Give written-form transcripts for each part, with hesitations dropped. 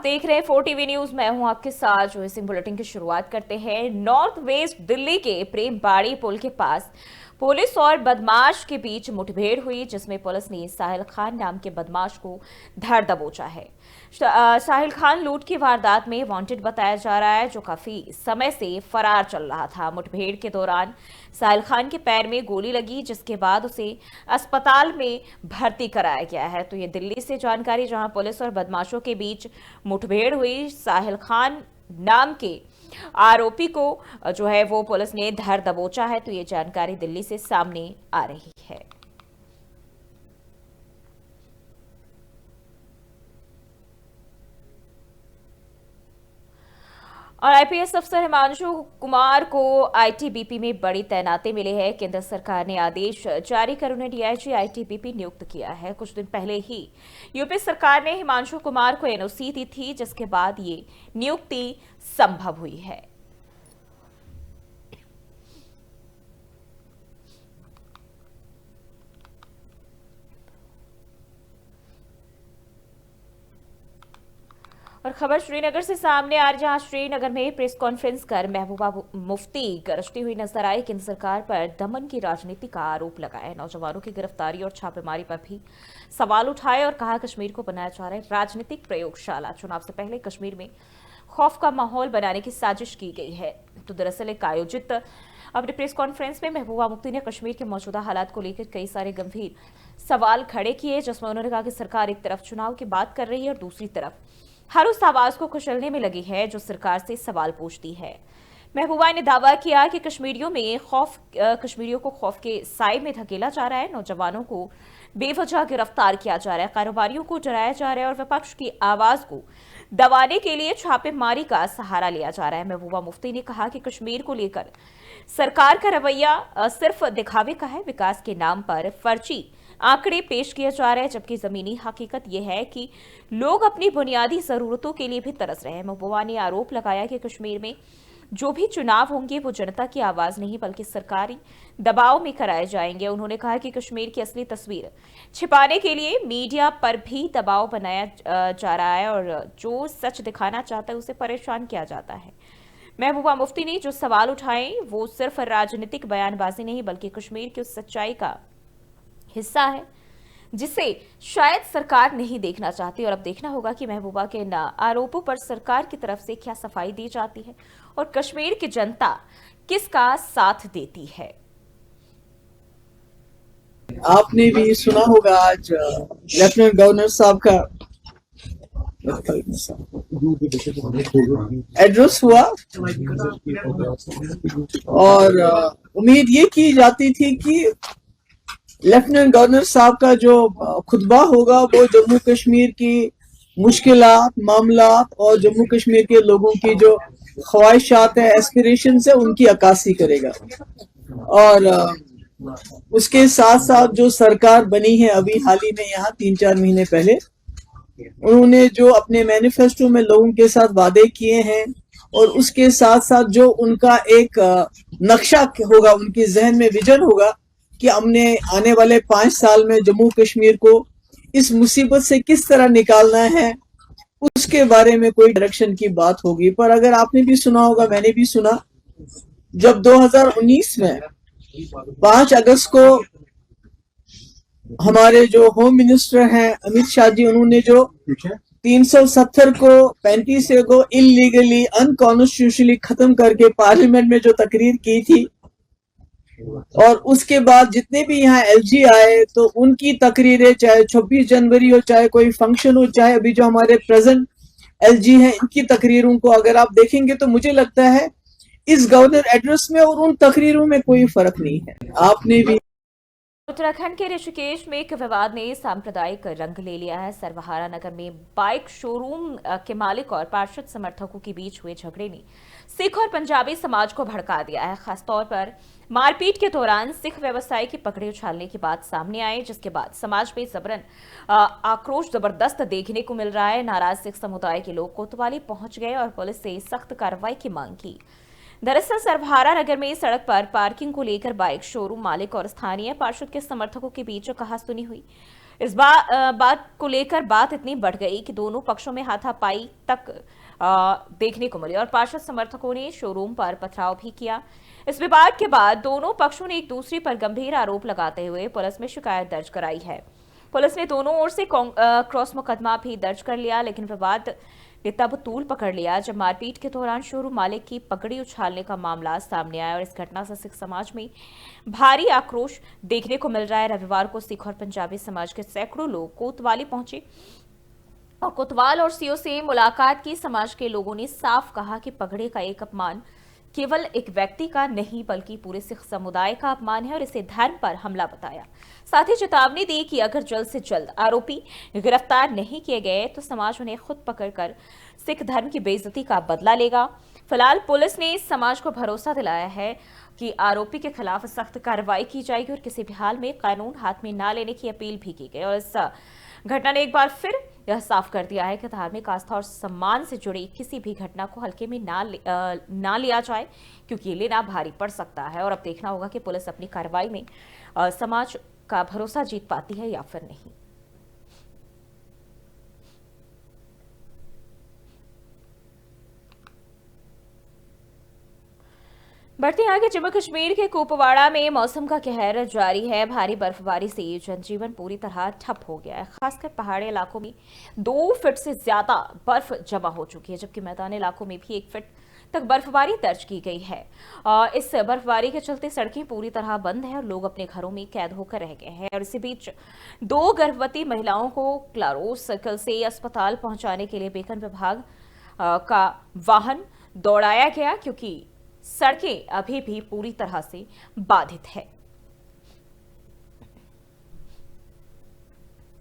देख रहे हैं 4 टीवी न्यूज। मैं हूं आपके साथ जो सिंह। बुलेटिन की शुरुआत करते हैं। नॉर्थ वेस्ट दिल्ली के प्रेम बाड़ी पुल के पास पुलिस और बदमाश के बीच मुठभेड़ हुई, जिसमें पुलिस ने साहिल खान नाम के बदमाश को धर दबोचा है। साहिल खान लूट की वारदात में वांटेड बताया जा रहा है, जो काफी समय से फरार चल रहा था। मुठभेड़ के दौरान साहिल खान के पैर में गोली लगी, जिसके बाद उसे अस्पताल में भर्ती कराया गया है। तो ये दिल्ली से जानकारी, जहां पुलिस और बदमाशों के बीच मुठभेड़ हुई। साहिल खान नाम के आरोपी को जो है वो पुलिस ने धर दबोचा है। तो ये जानकारी दिल्ली से सामने आ रही है। और आईपीएस अफसर हिमांशु कुमार को आईटीबीपी में बड़ी तैनाती मिली है। केंद्र सरकार ने आदेश जारी कर उन्हें डीआईजी आईटीबीपी नियुक्त किया है। कुछ दिन पहले ही यूपी सरकार ने हिमांशु कुमार को एनओसी दी थी, जिसके बाद ये नियुक्ति संभव हुई है। और खबर श्रीनगर से सामने आ रही, जहां श्रीनगर में प्रेस कॉन्फ्रेंस कर महबूबा मुफ्ती गरजती हुई नजर आई। केंद्र सरकार पर दमन की राजनीति का आरोप लगाया। नौजवानों की गिरफ्तारी और छापेमारी पर भी सवाल उठाए और कहा कश्मीर को बनाया जा रहा है राजनीतिक प्रयोगशाला। चुनाव से पहले कश्मीर में खौफ का माहौल बनाने की साजिश की गई है। तो दरअसल एक आयोजित अपने प्रेस कॉन्फ्रेंस में महबूबा मुफ्ती ने कश्मीर के मौजूदा हालात को लेकर कई सारे गंभीर सवाल खड़े किए, जिसमें उन्होंने कहा कि सरकार एक तरफ चुनाव की बात कर रही है और दूसरी तरफ हर उस आवाज को कुचलने में लगी है जो सरकार से सवाल पूछती है। महबूबा ने दावा किया कि कश्मीरियों को खौफ के साए में धकेला जा रहा है। नौजवानों को बेवजह गिरफ्तार किया जा रहा है, कारोबारियों को डराया जा रहा है और विपक्ष की आवाज को दबाने के लिए छापेमारी का सहारा लिया जा रहा है। महबूबा मुफ्ती ने कहा कि कश्मीर को लेकर सरकार का रवैया सिर्फ दिखावे का है। विकास के नाम पर फर्जी आंकड़े पेश किए जा रहे हैं, जबकि जमीनी हकीकत यह है कि लोग अपनी बुनियादी जरूरतों के लिए भी तरस रहे हैं। महबूबा ने आरोप लगाया कि कश्मीर में जो भी चुनाव होंगे वो जनता की आवाज नहीं बल्कि सरकारी दबाव में कराए जाएंगे। उन्होंने कहा कि कश्मीर की असली तस्वीर छिपाने के लिए मीडिया पर भी दबाव बनाया जा रहा है और जो सच दिखाना चाहता है उसे परेशान किया जाता है। महबूबा मुफ्ती ने जो सवाल उठाए वो सिर्फ राजनीतिक बयानबाजी नहीं बल्कि कश्मीर की उस सच्चाई का हिस्सा है जिसे शायद सरकार नहीं देखना चाहती। और अब देखना होगा कि महबूबा के इन आरोपों पर सरकार की तरफ से क्या सफाई दी जाती है और कश्मीर की जनता किसका साथ देती है। आपने भी सुना होगा आज लेफ्टिनेंट गवर्नर साहब का एड्रेस हुआ और उम्मीद ये की जाती थी कि लेफ्टिनेंट गवर्नर साहब का जो खुतबा होगा वो जम्मू कश्मीर की मुश्किलात, मामलात और जम्मू कश्मीर के लोगों की जो ख्वाहिशात है, एस्पिरेशन है, उनकी अक्कासी करेगा। और उसके साथ साथ जो सरकार बनी है अभी हाल ही में यहाँ 3-4 महीने पहले, उन्होंने जो अपने मैनिफेस्टो में लोगों के साथ वादे किए हैं और उसके साथ साथ जो उनका एक नक्शा होगा, उनके जहन में विजन होगा कि हमने आने वाले 5 साल में जम्मू कश्मीर को इस मुसीबत से किस तरह निकालना है, उसके बारे में कोई डायरेक्शन की बात होगी। पर अगर आपने भी सुना होगा, मैंने भी सुना, जब 2019 में 5 अगस्त को हमारे जो होम मिनिस्टर हैं अमित शाह जी, उन्होंने जो 370 को 35 को इलीगली अनकॉन्स्टिट्यूशनली खत्म करके पार्लियामेंट में जो तकरीर की थी, और उसके बाद जितने भी यहाँ एलजी आए तो उनकी तकरीरें, चाहे 26 जनवरी हो, चाहे कोई फंक्शन हो, चाहे अभी जो हमारे प्रेजेंट एलजी हैं इनकी तकरीरों को अगर आप देखेंगे तो मुझे लगता है इस गवर्नर एड्रेस में और उन तकरीरों में कोई फर्क नहीं है। आपने भी उत्तराखंड के ऋषिकेश में एक विवाद ने सांप्रदायिक रंग ले लिया है। सर्वहारा नगर में बाइक शोरूम के मालिक और पार्षद समर्थकों के बीच हुए झगड़े ने सिख और पंजाबी समाज को भड़का दिया है। खासतौर पर मारपीट के दौरान सिख व्यवसायी की पकड़े उछालने की बात सामने आई, जिसके बाद समाज में जबरन आक्रोश जबरदस्त देखने को मिल रहा है। नाराज सिख समुदाय के लोग कोतवाली पहुंच गए और पुलिस से सख्त कार्रवाई की मांग की। दरअसल सर्वहारा नगर में सड़क पर पार्किंग को लेकर बाइक शोरूम मालिक और स्थानीय पार्षद के समर्थकों के बीच कहासुनी हुई। इस बात को लेकर बात इतनी बढ़ गई कि दोनों पक्षों में हाथापाई तक देखने को मिली और पार्षद समर्थकों ने शोरूम पर पथराव भी किया। इस विवाद के बाद दोनों पक्षों ने एक दूसरे पर गंभीर आरोप लगाते हुए पुलिस में शिकायत दर्ज कराई है। पुलिस ने दोनों ओर से क्रॉस मुकदमा भी दर्ज कर लिया, लेकिन विवाद ने तब तूल पकड़ लिया जब मारपीट के दौरान शोरूम मालिक की पगड़ी उछालने का मामला सामने आया और इस घटना से सिख समाज में भारी आक्रोश देखने को मिल रहा है। रविवार को सिख और पंजाबी समाज के सैकड़ों लोग कोतवाली पहुंचे और कोतवाल और सीओ से मुलाकात की। समाज के लोगों ने साफ कहा कि पगड़ी का एक अपमान केवल एक व्यक्ति का नहीं बल्कि पूरे सिख समुदाय का अपमान है और इसे धर्म पर हमला बताया। साथ ही चेतावनी दी कि अगर जल्द से जल्द आरोपी गिरफ्तार नहीं किए गए तो समाज उन्हें खुद पकड़कर सिख धर्म की बेइज्जती का बदला लेगा। फिलहाल पुलिस ने समाज को भरोसा दिलाया है कि आरोपी के खिलाफ सख्त कार्रवाई की जाएगी और किसी भी हाल में कानून हाथ में ना लेने की अपील भी की गई। और इस घटना ने एक बार फिर यह साफ कर दिया है कि धार्मिक आस्था और सम्मान से जुड़ी किसी भी घटना को हल्के में ना लिया जाए, क्योंकि ये लेना भारी पड़ सकता है। और अब देखना होगा कि पुलिस अपनी कार्रवाई में समाज का भरोसा जीत पाती है या फिर नहीं। बढ़ते आगे जम्मू कश्मीर के कुपवाड़ा में मौसम का कहर जारी है। भारी बर्फबारी से जनजीवन पूरी तरह ठप हो गया है। खासकर पहाड़ी इलाकों में 2 फीट से ज्यादा बर्फ जमा हो चुकी है, जबकि मैदानी इलाकों में भी 1 फीट तक बर्फबारी दर्ज की गई है। इस बर्फबारी के चलते सड़कें पूरी तरह बंद हैं और लोग अपने घरों में कैद होकर रह गए हैं। और इसी बीच 2 गर्भवती महिलाओं को क्लारो सर्कल से अस्पताल पहुंचाने के लिए बेकन विभाग का वाहन दौड़ाया गया, क्योंकि सड़कें अभी भी पूरी तरह से बाधित है।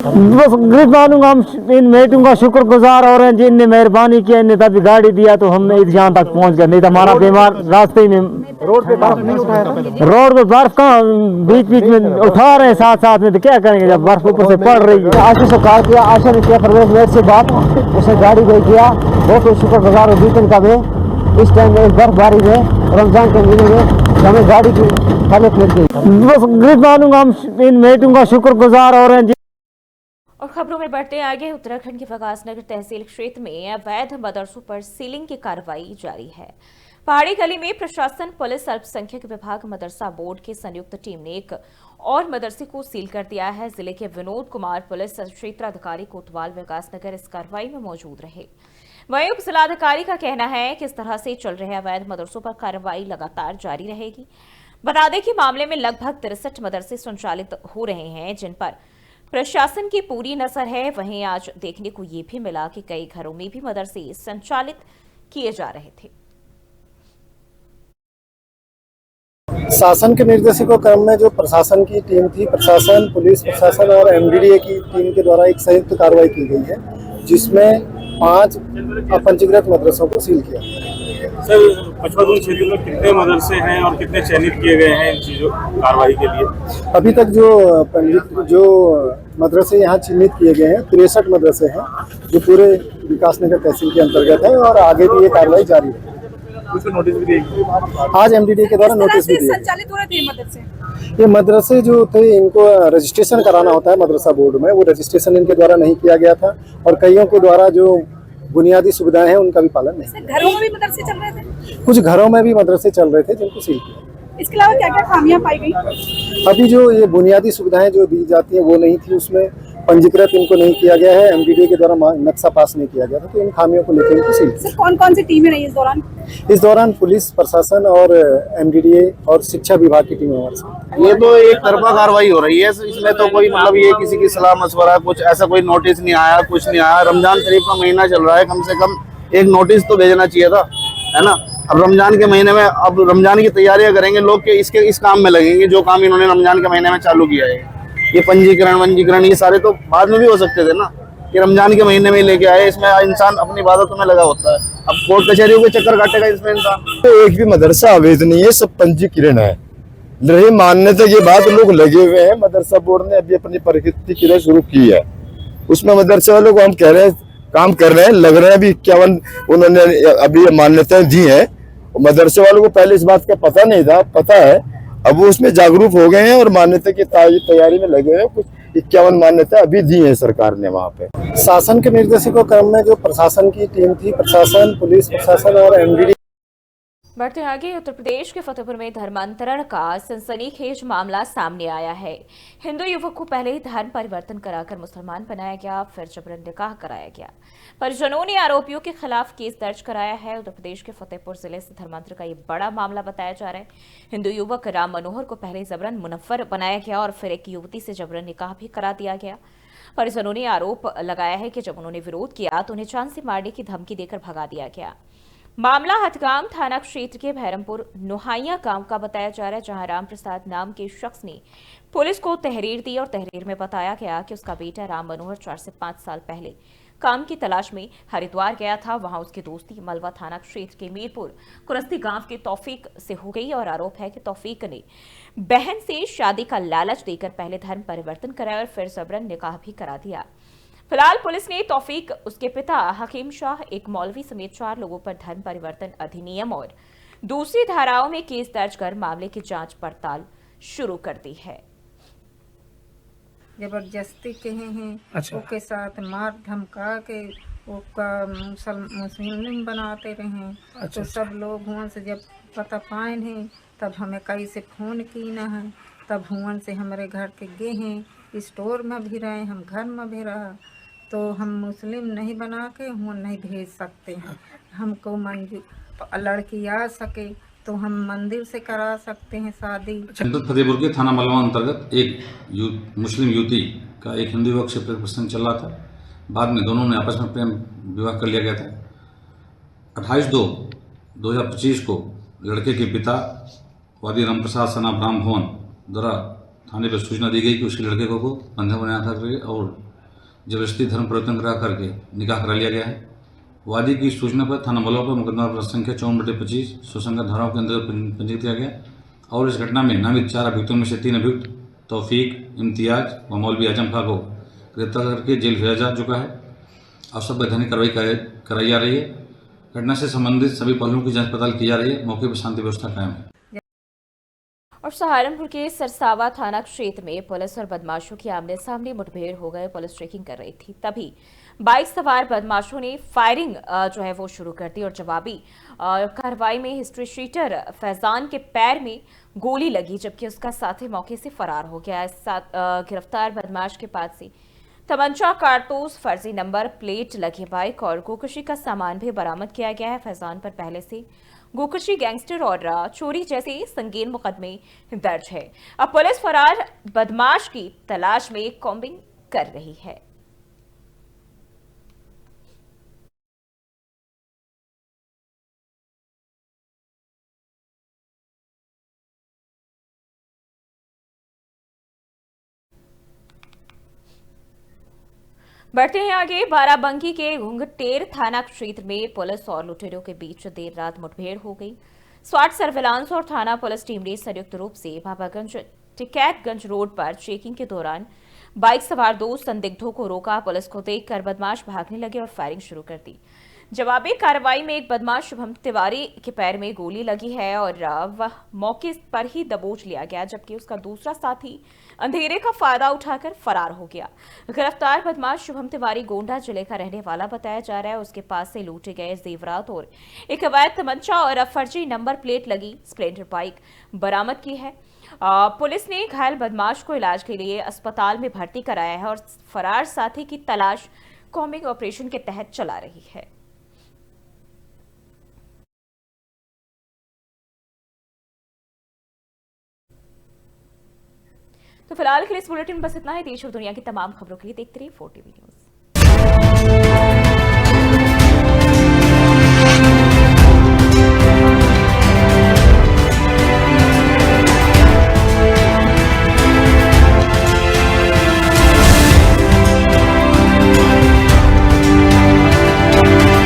बस मानूंगा हम इन मेटों का शुक्रगुजार और हैं जिनने मेहरबानी किया, इन्हें तभी गाड़ी दिया तो हम यहाँ तक पहुँच गए, नहीं तो हमारा बीमार रास्ते में रोड पे बर्फ नहीं उठाया था। रोड पे बर्फ का बीच बीच में उठा रहे हैं साथ साथ में, तो क्या करेंगे जब बर्फ ऊपर से पड़ रही है। आशा से कहा किया, आशा ने किया प्रवेश मेट से बात, उसे गाड़ी दे किया। बहुत शुक्रगुजार हो बीतन का भी इस टाइम में बर्फबारी में रमजान के महीने में हमें गाड़ी की हालत मिल गई। बस मानूंगा हम इन मेटों का शुक्रगुजार और हैं। और खबरों में बढ़ते आगे, उत्तराखंड के फगासनगर तहसील क्षेत्र में अवैध मदरसों पर सीलिंग की कार्रवाई जारी है। पहाड़ी गली में प्रशासन, पुलिस, अल्पसंख्यक विभाग, मदरसा बोर्ड की संयुक्त टीम ने एक और मदरसे को सील कर दिया है। जिले के विनोद कुमार पुलिस क्षेत्राधिकारी कोतवाल विकासनगर इस कार्रवाई में मौजूद रहे। वहीं उप जिलाधिकारी का कहना है कि इस तरह से चल रहे अवैध मदरसों पर कार्रवाई लगातार जारी रहेगी। बता दें कि मामले में लगभग 63 मदरसे संचालित हो रहे हैं, जिन पर प्रशासन की पूरी नजर है। वहीं आज देखने को ये भी मिला कि कई घरों में भी मदरसे संचालित किए जा रहे थे। शासन के निर्देशों क्रम में जो प्रशासन की टीम थी, प्रशासन, पुलिस प्रशासन और एमडीडीए की टीम के द्वारा एक संयुक्त कार्रवाई की गई है, जिसमें 5 अपंजीकृत मदरसों को सील किया। सर, पचमढ़ी क्षेत्र में कितने मदरसे हैं और कितने चयनित किए गए हैं इन चीजों कार्रवाई के लिए? अभी तक जो मदरसे यहाँ चिन्हित किए गए हैं 63 मदरसे हैं, जो पूरे विकासनगर तहसील के अंतर्गत है और आगे भी ये कार्रवाई जारी है। कुछ नोटिस भी दिए आज एमडीडी के द्वारा नोटिस भी दिए। संचालित हो रहे थे मदरसे? ये मदरसे जो थे, इनको रजिस्ट्रेशन कराना होता है मदरसा बोर्ड में, वो रजिस्ट्रेशन इनके द्वारा नहीं किया गया था और कईयों के द्वारा जो बुनियादी सुविधाएं हैं उनका भी पालन नहीं। घरों में भी मदरसे चल रहे थे? कुछ घरों में भी मदरसे चल रहे थे जिनको सील किया। इसके अलावा क्या क्या खामियां पाई गई? अभी जो ये बुनियादी सुविधाएं जो दी जाती हैं वो नहीं थी, उसमें पंजीकृत इनको नहीं किया गया है, एमडीडी के द्वारा नक्शा पास नहीं किया गया था, तो इन खामियों को लेकर इनको सील किया। सर, कौन कौन सी टीमें रही इस दौरान? इस दौरान पुलिस प्रशासन और एमडीडीए और शिक्षा विभाग की टीमें हमारे साथ। ये तो एक तरफा कार्रवाई हो रही है, इसमें तो कोई मतलब ये किसी की सलाह मशवरा कुछ ऐसा कोई नोटिस नहीं आया, कुछ नहीं आया। रमजान शरीफ का महीना चल रहा है, कम से कम एक नोटिस तो भेजना चाहिए था, है ना। अब रमजान के महीने में अब रमजान की तैयारियां करेंगे लोग के इस काम में लगेंगे, जो काम इन्होंने रमजान के महीने में चालू किया है। ये पंजीकरण ये सारे तो बाद में भी हो सकते थे ना, कि रमजान के महीने में लेके आए। इसमें इंसान अपनी इबादतों में लगा होता है, अब कोर्ट कचहरियों के चक्कर काटेगा इसमें इंसान। तो एक भी मदरसा अवैध नहीं है, सब पंजीकरण है। रही मान्यता ये बात लोग लगे हुए हैं। मदरसा बोर्ड ने अभी अपनी प्रकृति क्रिया शुरू की है, उसमें मदरसा वालों को हम कह रहे हैं काम कर रहे हैं, लग रहे हैं अभी 51 उन्होंने अभी मान्यताएं दी हैं। मदरसे वालों को पहले इस बात का पता नहीं था, पता है अब वो उसमें जागरूक हो गए हैं और मान्यता की तैयारी में लगे हुए हैं। कुछ 51 मान्यता अभी दी है सरकार ने वहाँ पे। शासन के निर्देशों क्रम में जो प्रशासन की टीम थी, प्रशासन, पुलिस प्रशासन और एमवीडी। बढ़ते आगे, उत्तर प्रदेश के फतेहपुर में धर्मांतरण का सनसनीखेज मामला सामने आया है। हिंदू युवक को पहले ही धर्म परिवर्तन कराकर मुसलमान बनाया गया, फिर जबरन निकाह कराया गया। परिजनों ने आरोपियों के खिलाफ केस दर्ज कराया है। उत्तर प्रदेश के फतेहपुर जिले से धर्मांतरण का ये बड़ा मामला बताया जा रहा है। हिंदू युवक राम मनोहर को पहले जबरन मुनव्वर बनाया गया और फिर एक युवती से जबरन निकाह भी करा दिया गया। परिजनों ने आरोप लगाया है कि जब उन्होंने विरोध किया तो उन्हें जान से मारने की धमकी देकर भगा दिया गया। मामला हथगाम थाना क्षेत्र के भैरमपुर नोहाइया गांव का बताया जा रहा है, जहां राम प्रसाद नाम के शख्स ने पुलिस को तहरीर दी और तहरीर में बताया गया कि उसका बेटा राम मनोहर 4 से 5 साल पहले काम की तलाश में हरिद्वार गया था। वहां उसकी दोस्ती मलवा थाना क्षेत्र के मीरपुर कुरस्ती गांव के तौफीक से हो गई और आरोप है कि तौफीक ने बहन से शादी का लालच देकर पहले धर्म परिवर्तन कराया और फिर जबरन निकाह भी करा दिया। फिलहाल पुलिस ने तौफीक, उसके पिता हकीम शाह, एक मौलवी समेत 4 लोगों पर धर्म परिवर्तन अधिनियम और दूसरी धाराओं में केस दर्ज कर मामले की जांच पड़ताल शुरू कर दी है। जबरदस्ती कहे हैं, उसके साथ मार धमका के उसका मुस्लिम बनाते रहे। तो सब लोग हुआ से जब पता पाए हैं तब हमें कई से फोन की न है, तब हुआ से हमारे घर के गए हैं, स्टोर में भी रहे, हम घर में भी रहा। तो हम मुस्लिम नहीं बना के हुआ नहीं भेज सकते हैं। हमको मंजूर लड़की आ सके तो हम मंदिर से करा सकते हैं शादी। फतेहपुर के थाना मलवा अंतर्गत एक मुस्लिम युवती का एक हिंदू युवक से प्रेम प्रसंग चल रहा था। बाद में दोनों ने आपस में प्रेम विवाह कर लिया गया था। 28/2/2025 को लड़के के पिता वादी राम प्रसाद सनाब राम भवन द्वारा थाने पर सूचना दी गई कि उसके लड़के को बंधक बनाया था और जबरदस्ती धर्म परिवर्तन करा करके निकाह करा लिया गया है। वादी की सूचना पर थाना मलवा पर मुकदमा संख्या 54/25 सुसंगत धाराओं के अंदर पंजीकृत किया गया और इस घटना में नामित 4 अभियुक्तों में से 3 अभियुक्त तौफीक, इम्तियाज व मौलवी आजम खां को गिरफ्तार करके जेल भेजा जा चुका है और सब वैधानिक कार्रवाई कराई जा रही है। घटना से संबंधित सभी पहलुओं की जांच पड़ताल की जा रही है। मौके पर शांति व्यवस्था कायम है। और सहारनपुर के सरसावा थाना क्षेत्र में पुलिस और बदमाशों की आमने सामने मुठभेड़ हो गए। पुलिस चेकिंग कर रही थी, तभी बाइक सवार बदमाशों ने फायरिंग जो है वो शुरू कर दी और जवाबी कार्रवाई में हिस्ट्री शीटर फैजान के पैर में गोली लगी, जबकि उसका साथी मौके से फरार हो गया। इस गिरफ्तार बदमाश के पास से तमंचा, कारतूस, फर्जी नंबर प्लेट लगी बाइक और गोकशी का सामान भी बरामद किया गया है। फैजान पर पहले से गोकशी, गैंगस्टर और चोरी जैसे संगीन मुकदमे दर्ज है। अब पुलिस फरार बदमाश की तलाश में कॉम्बिंग कर रही है। बढ़ते हैं आगे। बाराबंकी के घुंघटेर थाना क्षेत्र में पुलिस और लुटेरों के बीच देर रात मुठभेड़ हो गई। स्वाट सर्विलांस और थाना पुलिस टीम ने संयुक्त रूप से बाबागंज टिकैतगंज रोड पर चेकिंग के दौरान बाइक सवार 2 संदिग्धों को रोका। पुलिस को देखकर बदमाश भागने लगे और फायरिंग शुरू कर दी। जवाबी कार्रवाई में एक बदमाश शुभम तिवारी के पैर में गोली लगी है और वह मौके पर ही दबोच लिया गया, जबकि उसका दूसरा साथी अंधेरे का फायदा उठाकर फरार हो गया। गिरफ्तार बदमाश शुभम तिवारी गोंडा जिले का रहने वाला बताया जा रहा है। उसके पास से लूटे गए जेवरात और एक अवैध तमंचा और फर्जी नंबर प्लेट लगी स्प्लेंडर बाइक बरामद की है। पुलिस ने घायल बदमाश को इलाज के लिए अस्पताल में भर्ती कराया है और फरार साथी की तलाश कॉम्बिंग ऑपरेशन के तहत चला रही है। तो फिलहाल के लिए इस बुलेटिन में बस इतना ही। देश और दुनिया की तमाम खबरों के लिए देखते रहिए 4TV न्यूज।